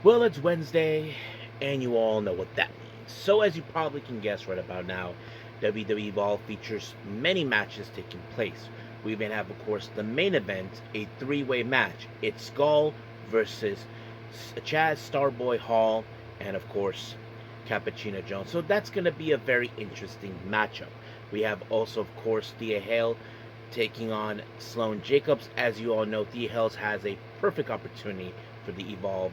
Well, it's Wednesday, and you all know what that means. So, as you probably can guess right about now, WWE Evolve features many matches taking place. We even have, of course, the main event, a three-way match. It's Skull versus Chaz Starboy Hall, and of course, Cappuccino Jones. So that's going to be a very interesting matchup. We have also, of course, Thea Hale taking on Sloane Jacobs. As you all know, Thea Hale has a perfect opportunity for the Evolve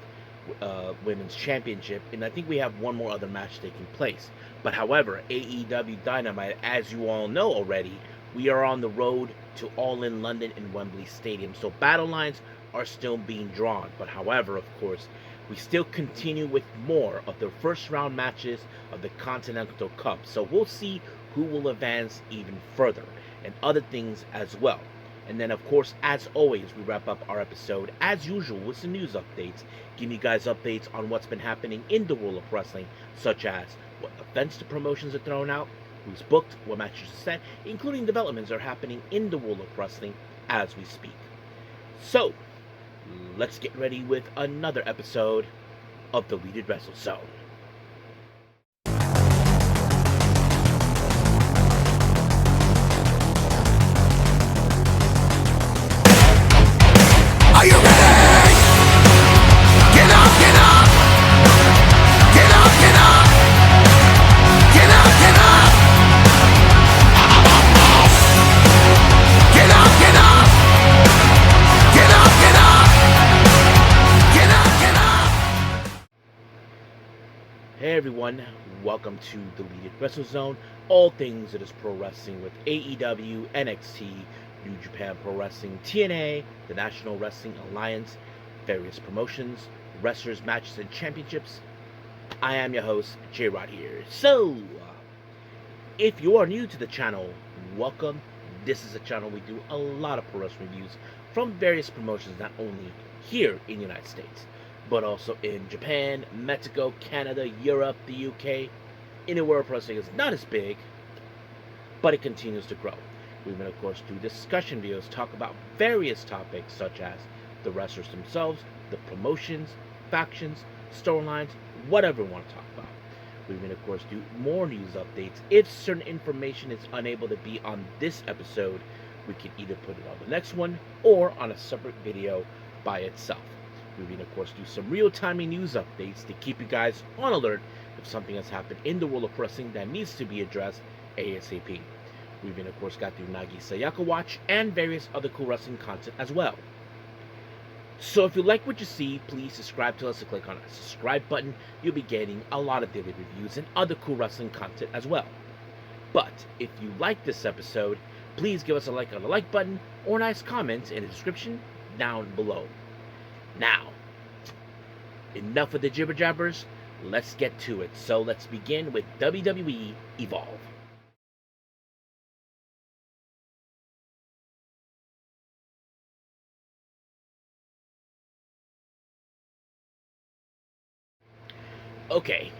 Women's Championship, and I think we have one more other match taking place. But however, AEW Dynamite, as you all know already, we are on the road to All In London in Wembley Stadium. So battle lines are still being drawn. But however, of course, we still continue with more of the first round matches of the Continental Cup. So we'll see who will advance even further and other things as well. And then, of course, as always, we wrap up our episode, as usual, with some news updates, giving you guys updates on what's been happening in the world of wrestling, such as what events the promotions are throwing out, who's booked, what matches are set, including developments are happening in the world of wrestling as we speak. So, let's get ready with another episode of the Deleted Wrestle Zone. Are you ready? Get up, get up! Get up, get up! Get up, get up! Get up, get up! Get up, get up! Get up, get up! Hey everyone, welcome to the Deleted Wrestle Zone, all things that is pro wrestling with AEW, NXT, New Japan Pro Wrestling, TNA, the National Wrestling Alliance, various promotions, wrestlers, matches, and championships. I am your host, J-Rod here. So, if you are new to the channel, welcome. This is a channel we do a lot of pro wrestling reviews from various promotions, not only here in the United States, but also in Japan, Mexico, Canada, Europe, the UK, anywhere pro wrestling is not as big, but it continues to grow. We will, of course, do discussion videos, talk about various topics such as the wrestlers themselves, the promotions, factions, storylines, whatever we want to talk about. We will, of course, do more news updates. If certain information is unable to be on this episode, we can either put it on the next one or on a separate video by itself. We will, of course, do some real-time news updates to keep you guys on alert if something has happened in the world of wrestling that needs to be addressed ASAP. We've been, of course, got the Unagi Sayaka Watch and various other cool wrestling content as well. So if you like what you see, please subscribe to us and click on the subscribe button. You'll be getting a lot of daily reviews and other cool wrestling content as well. But if you like this episode, please give us a like on the like button or a nice comment in the description down below. Now, enough of the jibber jabbers. Let's get to it. So let's begin with WWE Evolve. Okay,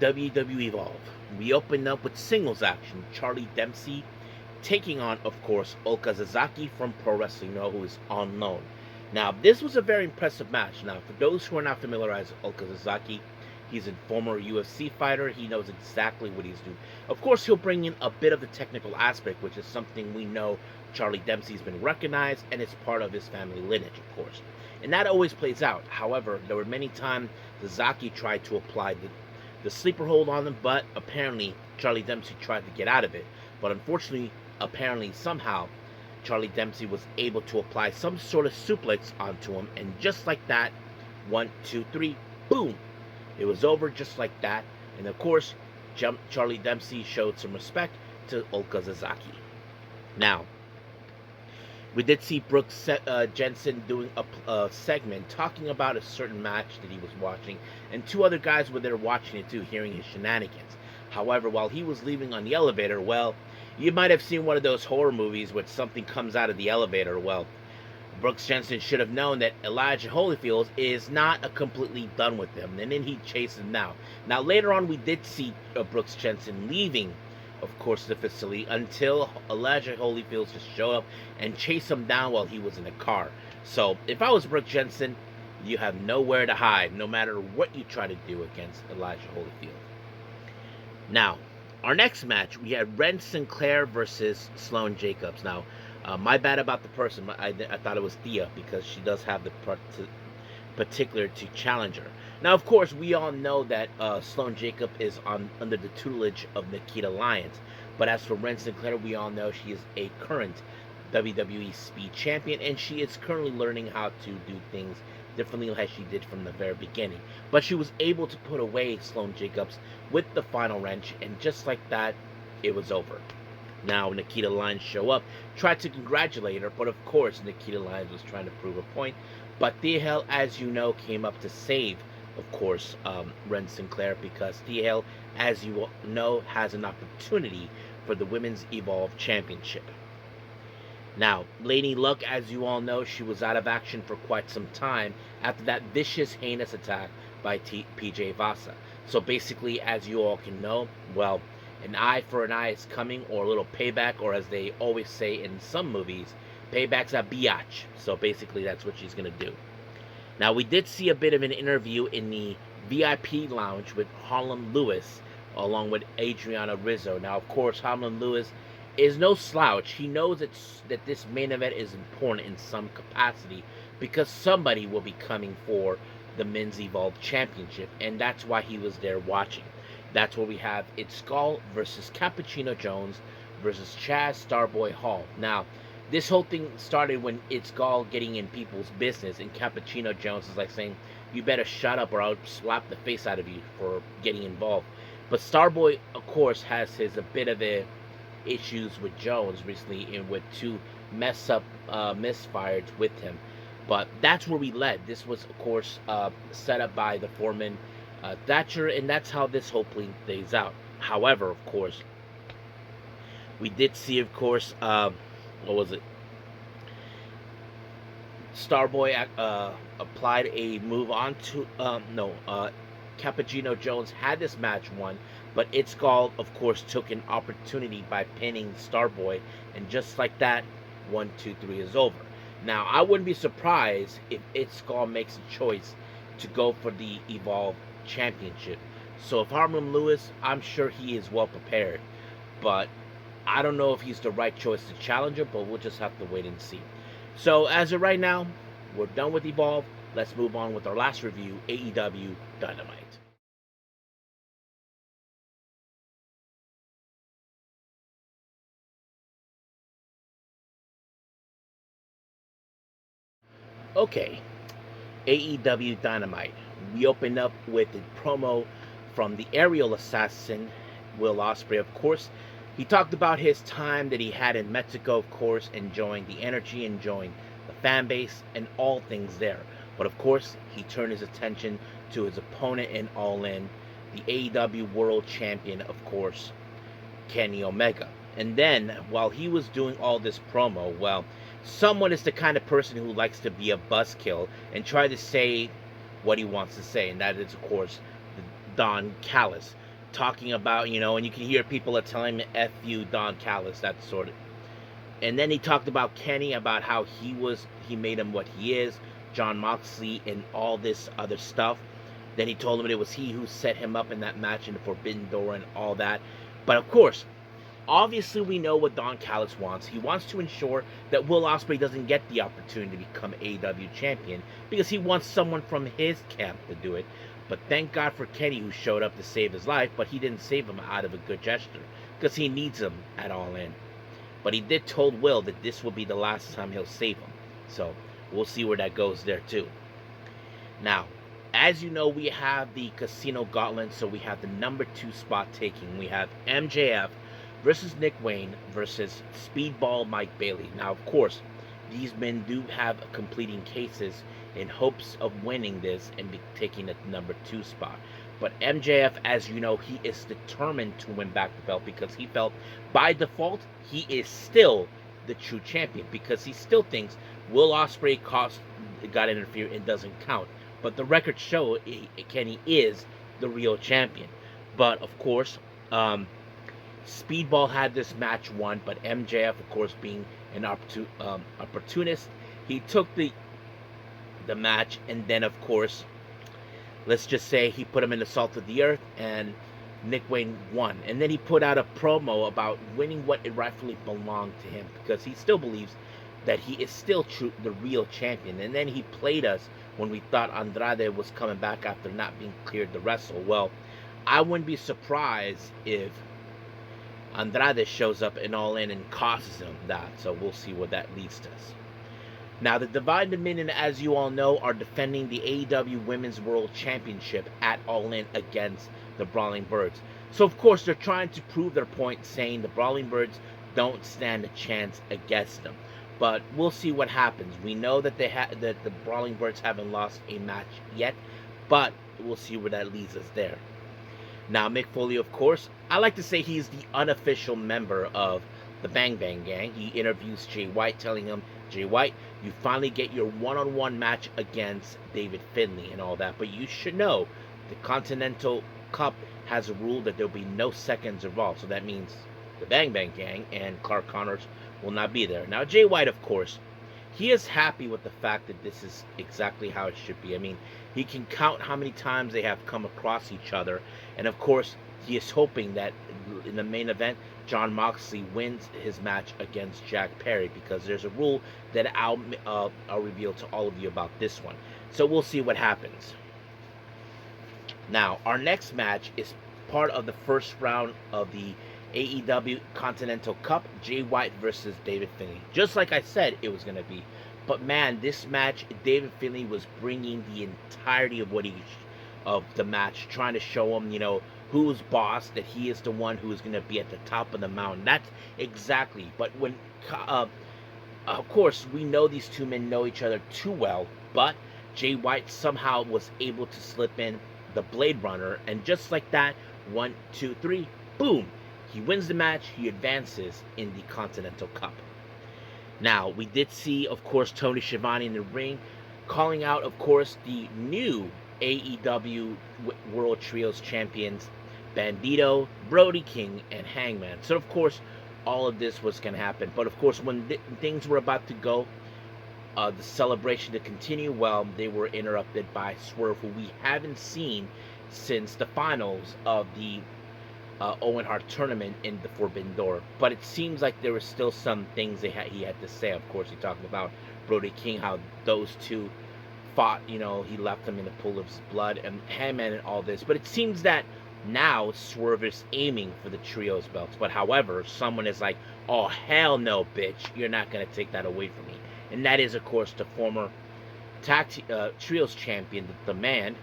WWE Evolve. We open up with singles action. Charlie Dempsey taking on, of course, Ulka Sasaki from Pro Wrestling Noah, who is unknown. Now, this was a very impressive match. Now, for those who are not familiarized with Ulka Sasaki, he's a former UFC fighter. He knows exactly what he's doing. Of course, he'll bring in a bit of the technical aspect, which is something we know Charlie Dempsey's been recognized, and it's part of his family lineage, of course. And that always plays out. However, there were many times Sasaki tried to apply the sleeper hold on him, but apparently Charlie Dempsey tried to get out of it. But unfortunately, apparently, somehow, Charlie Dempsey was able to apply some sort of suplex onto him, and just like that, 1, 2, 3, boom! It was over just like that, and of course, Charlie Dempsey showed some respect to Ulka Sasaki. Now, we did see Brooks Jensen doing a segment talking about a certain match that he was watching, and two other guys were there watching it too, hearing his shenanigans. However, while he was leaving on the elevator, well, you might have seen one of those horror movies where something comes out of the elevator. Well, Brooks Jensen should have known that Elijah Holyfield is not completely done with him, and then he chased him down. Now, later on, we did see Brooks Jensen leaving, of course, the facility, until Elijah Holyfield just showed up and chased him down while he was in a car. So, if I was Brooks Jensen, You have nowhere to hide, no matter what you try to do against Elijah Holyfield. Now, our next match, we had Wren Sinclair versus Sloane Jacobs. Now, my bad about the person. I thought it was Thea because she does have the particular to challenge her. Now, of course, we all know that Sloane Jacob is under the tutelage of Nikita Lyons. But as for Wren Sinclair, we all know she is a current WWE Speed Champion, and she is currently learning how to do things differently as she did from the very beginning. But she was able to put away Sloane Jacobs with the final wrench, and just like that, it was over. Now Nikita Lyons show up, tried to congratulate her, but of course Nikita Lyons was trying to prove a point. But Thea Hale, as you know, came up to save, of course, Wren Sinclair, because Thea Hale, as you know, has an opportunity for the Women's Evolve Championship. Now, Lady Luck, as you all know, she was out of action for quite some time after that vicious, heinous attack by PJ Vasa. So basically, as you all can know, well, an eye for an eye is coming, or a little payback, or as they always say in some movies, payback's a biatch. So basically, that's what she's going to do. Now, we did see a bit of an interview in the VIP lounge with Harlem Lewis, along with Adriana Rizzo. Now, of course, Harlem Lewis is no slouch. He knows that this main event is important in some capacity because somebody will be coming for the Men's Evolve Championship, and that's why he was there watching. That's where we have It's Skull versus Cappuccino Jones versus Chaz Starboy Hall. Now, this whole thing started when It's Skull getting in people's business, and Cappuccino Jones is like saying, "You better shut up or I'll slap the face out of you for getting involved." But Starboy, of course, has a bit of issues with Jones recently, and with two misfires with him. But that's where we led. This was, of course, set up by the foreman Thatcher, and that's how this whole thing plays out. However, of course, we did see, of course, what was it? Starboy applied a move onto Cappuccino Jones had this match won, but It's Skull, of course, took an opportunity by pinning Starboy, and just like that, 1, 2, 3 is over. Now, I wouldn't be surprised if It's Skull makes a choice to go for the Evolve Championship. So if Harlem Lewis, I'm sure he is well prepared, but I don't know if he's the right choice to challenge him, but we'll just have to wait and see. So as of right now, we're done with Evolve. Let's move on with our last review, AEW Dynamite. Okay, AEW Dynamite. We open up with a promo from the aerial assassin, Will Ospreay, of course. He talked about his time that he had in Mexico, of course, enjoying the energy, enjoying the fan base, and all things there. But of course, he turned his attention to his opponent in All In, the AEW World Champion, of course, Kenny Omega. And then, while he was doing all this promo, well, someone is the kind of person who likes to be a buzzkill and try to say what he wants to say, and that is, of course, Don Callis, talking about, and you can hear people are telling him, "F you, Don Callis," that sort of. And then he talked about Kenny, about how he made him what he is, John Moxley, and all this other stuff. Then he told him it was he who set him up in that match in the Forbidden Door and all that. But of course, obviously we know what Don Callis wants. He wants to ensure that Will Ospreay doesn't get the opportunity to become AEW champion, because he wants someone from his camp to do it. But thank God for Kenny, who showed up to save his life, but he didn't save him out of a good gesture, because he needs him at All In. But he did told Will that this will be the last time he'll save him. So we'll see where that goes there too. Now, as you know, we have the Casino Gauntlet, so we have the number 2 spot taking. We have MJF versus Nick Wayne versus Speedball Mike Bailey. Now, of course, these men do have completing cases in hopes of winning this and taking the number 2 spot. But MJF, as you know, he is determined to win back the belt, because he felt by default he is still the true champion, because he still thinks Will Ospreay got interfered and doesn't count. But the records show Kenny is the real champion. But of course, Speedball had this match won, but MJF, of course, being an opportunist, he took the the match, and then of course, let's just say he put him in the salt of the earth, and Nick Wayne won. And then he put out a promo about winning what it rightfully belonged to him, because he still believes that he is still the real champion. And then he played us when we thought Andrade was coming back after not being cleared to wrestle. Well, I wouldn't be surprised if Andrade shows up in All In and costs him that. So we'll see what that leads to. Now, the Divine Dominion, as you all know, are defending the AEW Women's World Championship at All In against the Brawling Birds. So, of course, they're trying to prove their point, saying the Brawling Birds don't stand a chance against them. But we'll see what happens. We know that that the Brawling Birds haven't lost a match yet, but we'll see where that leads us there. Now, Mick Foley, of course, I like to say he's the unofficial member of the Bang Bang Gang. He interviews Jay White, telling him, Jay White, you finally get your one-on-one match against David Finlay and all that. But you should know, the Continental Cup has a rule that there'll be no seconds involved. So that means the Bang Bang Gang and Clark Connors will not be there. Now, Jay White, of course, he is happy with the fact that this is exactly how it should be. I mean, he can count how many times they have come across each other. And, of course, he is hoping that in the main event, Jon Moxley wins his match against Jack Perry, because there's a rule that I'll reveal to all of you about this one. So we'll see what happens. Now, our next match is part of the first round of the AEW Continental Cup, Jay White versus David Finlay. Just like I said it was going to be. But man, this match, David Finlay was bringing the entirety of the match, trying to show him, who's boss, that he is the one who is going to be at the top of the mountain. That's exactly. But when, of course, we know these two men know each other too well, but Jay White somehow was able to slip in the Blade Runner, and just like that, 1, 2, 3, boom, he wins the match, he advances in the Continental Cup. Now, we did see, of course, Tony Schiavone in the ring, calling out, of course, the new AEW World Trios Champions, Bandito, Brody King, and Hangman. So, of course, all of this was going to happen. But, of course, when things were about to go, the celebration to continue, well, they were interrupted by Swerve, who we haven't seen since the finals of the Owen Hart tournament in the Forbidden Door. But it seems like there were still some things he had to say. Of course, he talked about Brody King, how those two fought, he left them in a pool of his blood, and Hangman and all this. But it seems that now Swerve is aiming for the trios belts. But however, someone is like, oh, hell no, bitch, you're not going to take that away from me. And that is, of course, the former trios champion, the Man.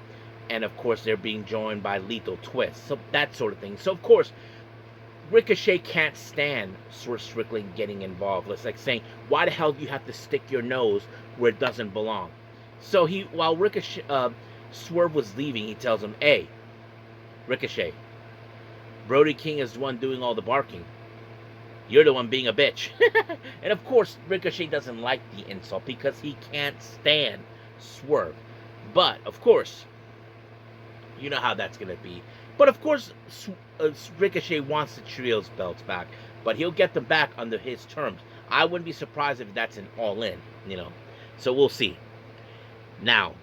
And, of course, they're being joined by Lethal Twist. So that sort of thing. So, of course, Ricochet can't stand Swerve Strickland getting involved. It's like saying, why the hell do you have to stick your nose where it doesn't belong? So while Swerve was leaving, he tells him, hey, Ricochet, Brody King is the one doing all the barking. You're the one being a bitch. And of course, Ricochet doesn't like the insult because he can't stand Swerve. But, of course, you know how that's going to be. But, of course, Ricochet wants the trios belts back. But he'll get them back under his terms. I wouldn't be surprised if that's an All In, So we'll see. Now,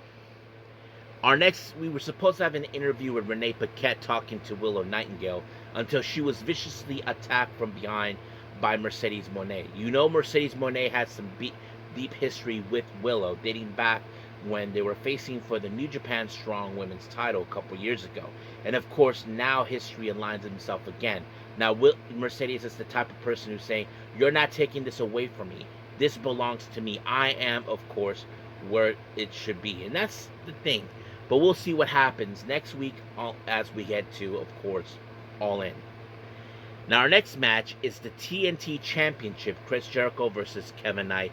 we were supposed to have an interview with Renee Paquette talking to Willow Nightingale until she was viciously attacked from behind by Mercedes Moné. Mercedes Moné has some deep history with Willow, dating back when they were facing for the New Japan Strong Women's title a couple years ago. And of course, now history aligns itself again. Now, Mercedes is the type of person who's saying, you're not taking this away from me. This belongs to me. I am, of course, where it should be. And that's the thing. But we'll see what happens next week as we head to, of course, All In. Now, our next match is the TNT Championship, Chris Jericho versus Kevin Knight.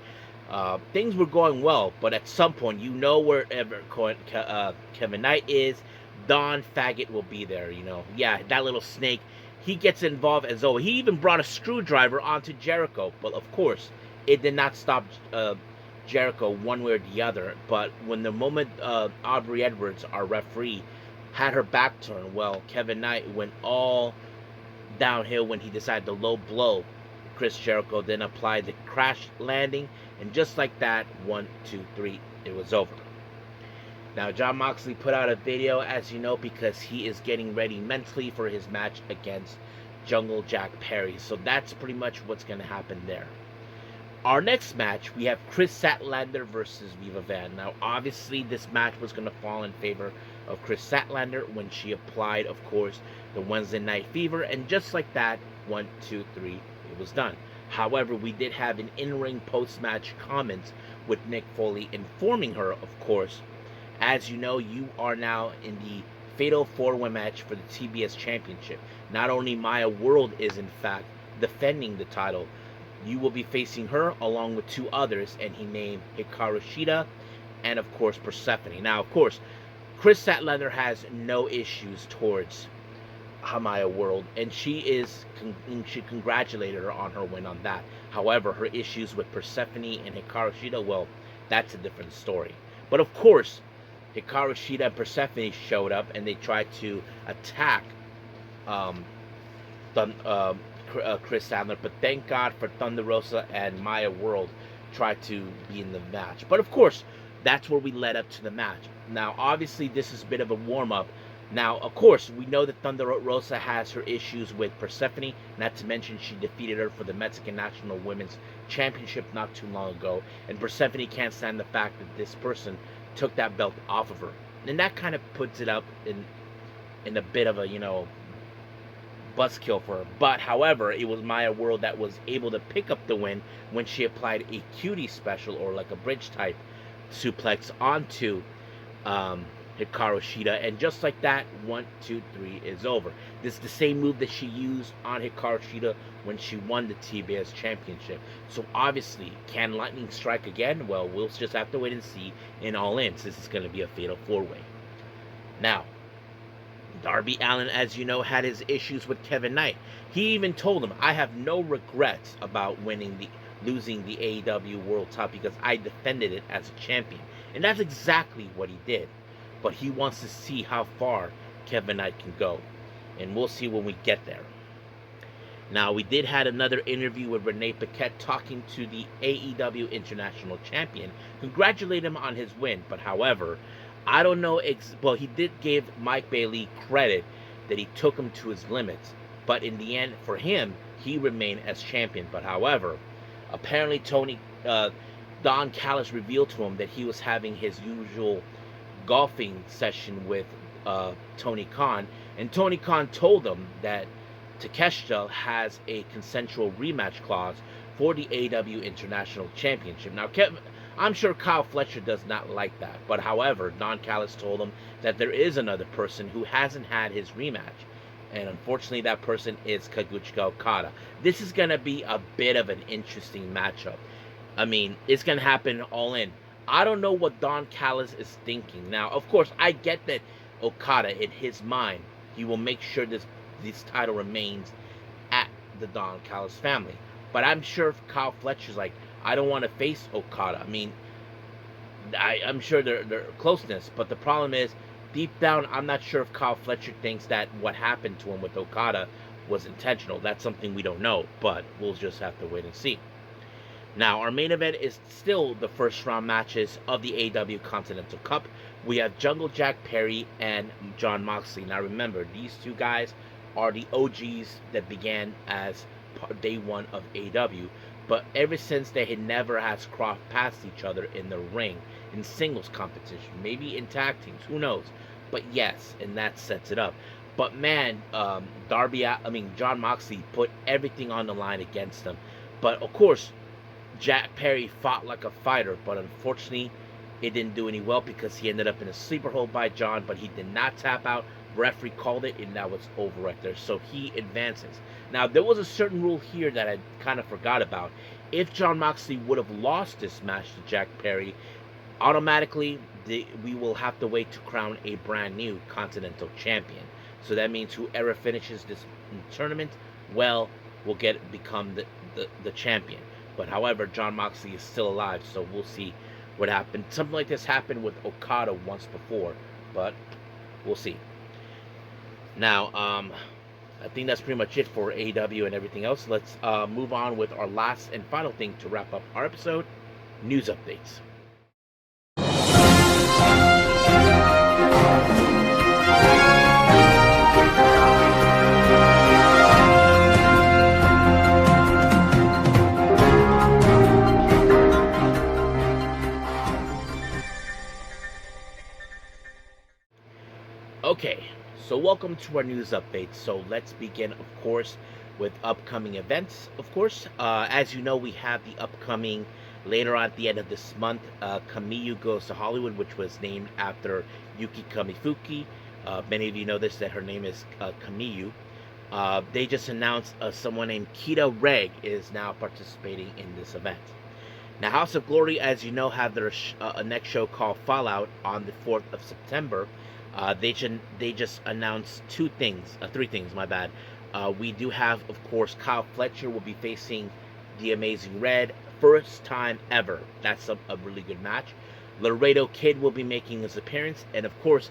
Things were going well, but at some point, wherever Kevin Knight is, Don Faggot will be there, Yeah, that little snake, he gets involved as though he even brought a screwdriver onto Jericho. But, of course, it did not stop Jericho one way or the other. But when the moment Aubrey Edwards, our referee, had her back turned, well, Kevin Knight went all downhill when he decided to low blow Chris Jericho, then applied the crash landing, and just like that, 1, 2, 3, it was over. Now, Jon Moxley put out a video, as you know, because he is getting ready mentally for his match against Jungle Jack Perry. So that's pretty much what's going to happen there. Our next match, we have Chris Statlander versus Viva Van. Now, obviously, this match was going to fall in favor of Chris Statlander when she applied, of course, the Wednesday Night Fever. And just like that, 1, 2, 3, it was done. However, we did have an in-ring post-match comments with Nick Foley informing her, of course, as you know, you are now in the Fatal 4-Way match for the TBS Championship. Not only Maya World is, in fact, defending the title, you will be facing her along with 2 others, and he named Hikaru Shida and, of course, Persephone. Now, of course, Chris Statlander has no issues towards Maya World, and she congratulated her on her win on that. However, her issues with Persephone and Hikaru Shida, well, that's a different story. But, of course, Hikaru Shida and Persephone showed up, and they tried to attack Chris Statlander, but thank God for Thunder Rosa and Maya World tried to be in the match. But of course, that's where we led up to the match. Now, obviously, this is a bit of a warm-up. Now, of course, we know that Thunder Rosa has her issues with Persephone, not to mention she defeated her for the Mexican National Women's Championship not too long ago, and Persephone can't stand the fact that this person took that belt off of her. And that kind of puts it up in a bit of a, buzzkill for her. But however, it was Maya World that was able to pick up the win when she applied a cutie special, or like a bridge type suplex, onto Hikaru Shida, and just like that, 1, 2, 3 is over. This is the same move that she used on Hikaru Shida when she won the TBS Championship. So obviously, can lightning strike again? Well, we'll just have to wait and see in All In, since it's going to be a Fatal 4-Way. Now, Darby Allin, as you know, had his issues with Kevin Knight. He even told him, I have no regrets about losing the AEW World Title because I defended it as a champion. And that's exactly what he did. But he wants to see how far Kevin Knight can go. And we'll see when we get there. Now, we did have another interview with Renee Paquette talking to the AEW International Champion. Congratulate him on his win. But however, I don't know, well, he did give Mike Bailey credit that he took him to his limits. But in the end, for him, he remained as champion. But however, apparently Don Callis revealed to him that he was having his usual golfing session with Tony Khan. And Tony Khan told him that Takeshita has a consensual rematch clause for the AEW International Championship. Now, I'm sure Kyle Fletcher does not like that. But however, Don Callis told him that there is another person who hasn't had his rematch. And unfortunately, that person is Kazuchika Okada. This is going to be a bit of an interesting matchup. I mean, it's going to happen All In. I don't know what Don Callis is thinking. Now, of course, I get that Okada, in his mind, he will make sure this title remains at the Don Callis family. But I'm sure if Kyle Fletcher's like, I don't want to face Okada. I mean, I'm sure they're closeness, but the problem is, deep down, I'm not sure if Kyle Fletcher thinks that what happened to him with Okada was intentional. That's something we don't know, but we'll just have to wait and see. Now, our main event is still the first round matches of the AEW Continental Cup. We have Jungle Jack Perry and Jon Moxley. Now, remember, these two guys are the OGs that began as day one of AEW. But ever since, they had never has crossed past each other in the ring, in singles competition, maybe in tag teams, who knows? But yes, and that sets it up. But man, Jon Moxley put everything on the line against them. But of course, Jack Perry fought like a fighter, but unfortunately, it didn't do any well because he ended up in a sleeper hold by John, but he did not tap out. Referee called it, and that was over right there. So he advances. Now, there was a certain rule here that I kind of forgot about. If Jon Moxley would have lost this match to Jack Perry, automatically we will have to wait to crown a brand new Continental Champion. So that means whoever finishes this tournament, well, will become the champion. But however, Jon Moxley is still alive, so we'll see what happened. Something like this happened with Okada once before, but we'll see. Now, I think that's pretty much it for AEW and everything else. Let's move on with our last and final thing to wrap up our episode, news updates. welcome to our news update. So let's begin, of course, with upcoming events. Of course, as you know, we have the upcoming later on at the end of this month, Kamiyu Goes to Hollywood, which was named after Yuki Kamifuki. Many of you know this, that her name is Kamiyu. They just announced someone named Kita Reg is now participating in this event. Now, House of Glory, as you know, have their next show called Fallout on the 4th of September. They just announced three things, my bad. We do have, of course, Kyle Fletcher will be facing the Amazing Red, first time ever. That's a really good match. Laredo Kid will be making his appearance, and of course,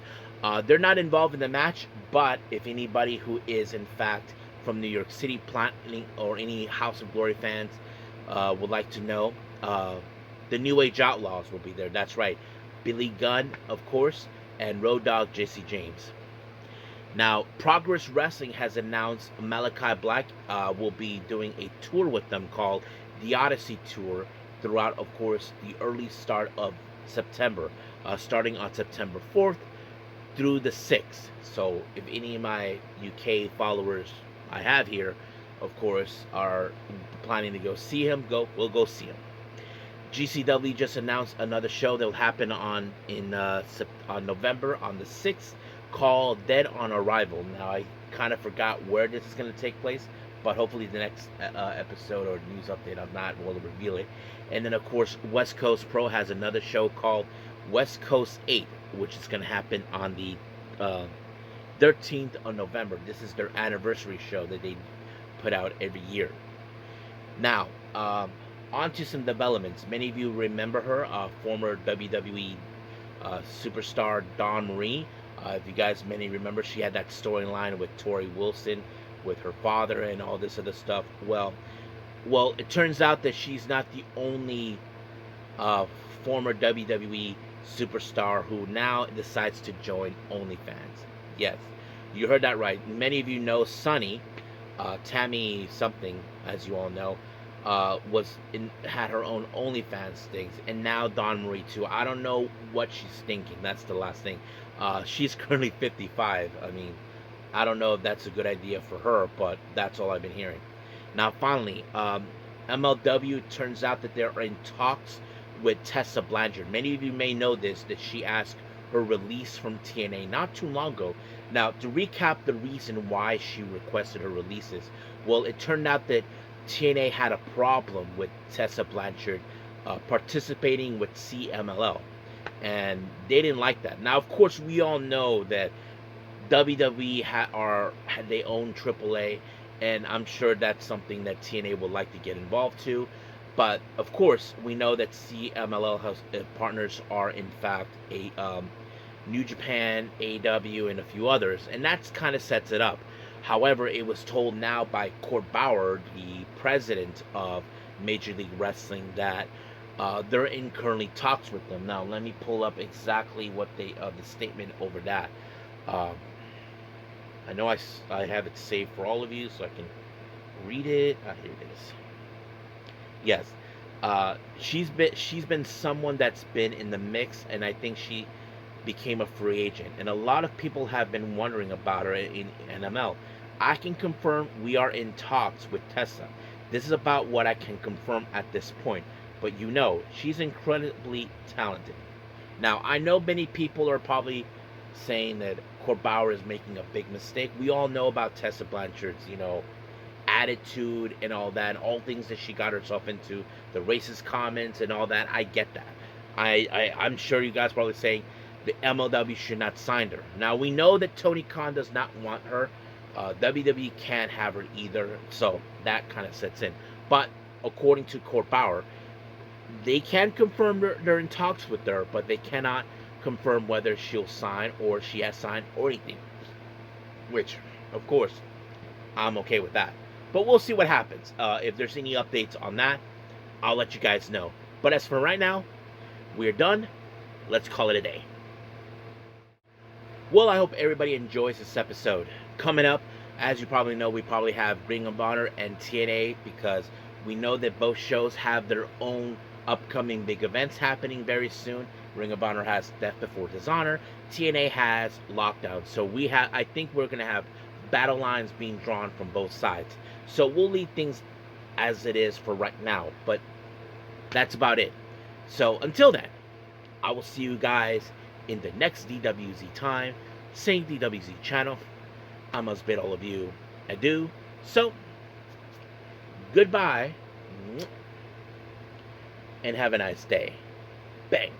they're not involved in the match, but if anybody who is in fact from New York City planning or any House of Glory fans would like to know, the New Age Outlaws will be there. That's right. Billy Gunn, of course, and Road Dogg JC James. Now, Progress Wrestling has announced Malachi Black will be doing a tour with them called the Odyssey Tour throughout, of course, the early start of September, starting on September 4th through the 6th. So if any of my UK followers I have here, of course, are planning to go see him, we'll go see him. GCW just announced another show that will happen on November on the 6th, called Dead on Arrival. Now, I kind of forgot where this is going to take place, but hopefully the next episode or news update I'm not will reveal it. And then, of course, West Coast Pro has another show called West Coast 8, which is going to happen on the 13th of November. This is their anniversary show that they put out every year. Now, on to some developments. Many of you remember her, former WWE superstar Dawn Marie. If you guys remember, she had that storyline with Tori Wilson, with her father and all this other stuff. Well, it turns out that she's not the only former WWE superstar who now decides to join OnlyFans. Yes, you heard that right. Many of you know Sunny, Tammy something, as you all know, had her own OnlyFans things, and now Dawn Marie too. I don't know what she's thinking. That's the last thing. She's currently 55. I mean, I don't know if that's a good idea for her, but that's all I've been hearing. Now, finally, MLW turns out that they're in talks with Tessa Blanchard. Many of you may know this, that she asked her release from TNA not too long ago. Now, to recap the reason why she requested her releases, well, it turned out that TNA had a problem with Tessa Blanchard participating with CMLL, and they didn't like that. Now, of course, we all know that WWE had they own AAA, and I'm sure that's something that TNA would like to get involved to. But of course, we know that CMLL has partners are in fact a New Japan, AEW, and a few others, and that's kind of sets it up. However, it was told now by Court Bauer, the president of Major League Wrestling, that they're in currently talks with them. Now, let me pull up exactly what the statement over that. I know I have it saved for all of you, so I can read it. Here it is. Yes, she's been someone that's been in the mix, and I think she became a free agent, and a lot of people have been wondering about her in NML. I can confirm we are in talks with Tessa. This is about what I can confirm at this point, but she's incredibly talented. Now, I know many people are probably saying that Court Bauer is making a big mistake. We all know about Tessa Blanchard's, attitude and all that, and all things that she got herself into, the racist comments and all that. I get that. I'm sure you guys are probably saying the MLW should not sign her. Now, we know that Tony Khan does not want her. WWE can't have her either, so that kind of sets in. But according to Court Bauer, they can confirm they're in talks with her, but they cannot confirm whether she'll sign or she has signed or anything. Which, of course, I'm okay with that. But we'll see what happens. If there's any updates on that, I'll let you guys know. But as for right now, we're done. Let's call it a day. Well, I hope everybody enjoys this episode. Coming up, as you probably know, we probably have Ring of Honor and TNA, because we know that both shows have their own upcoming big events happening very soon. Ring of Honor has Death Before Dishonor. TNA has Lockdown. So I think we're going to have battle lines being drawn from both sides. So we'll leave things as it is for right now. But that's about it. So until then, I will see you guys in the next DWZ time. Same DWZ channel. I must bid all of you adieu. So, goodbye. And have a nice day. Bang.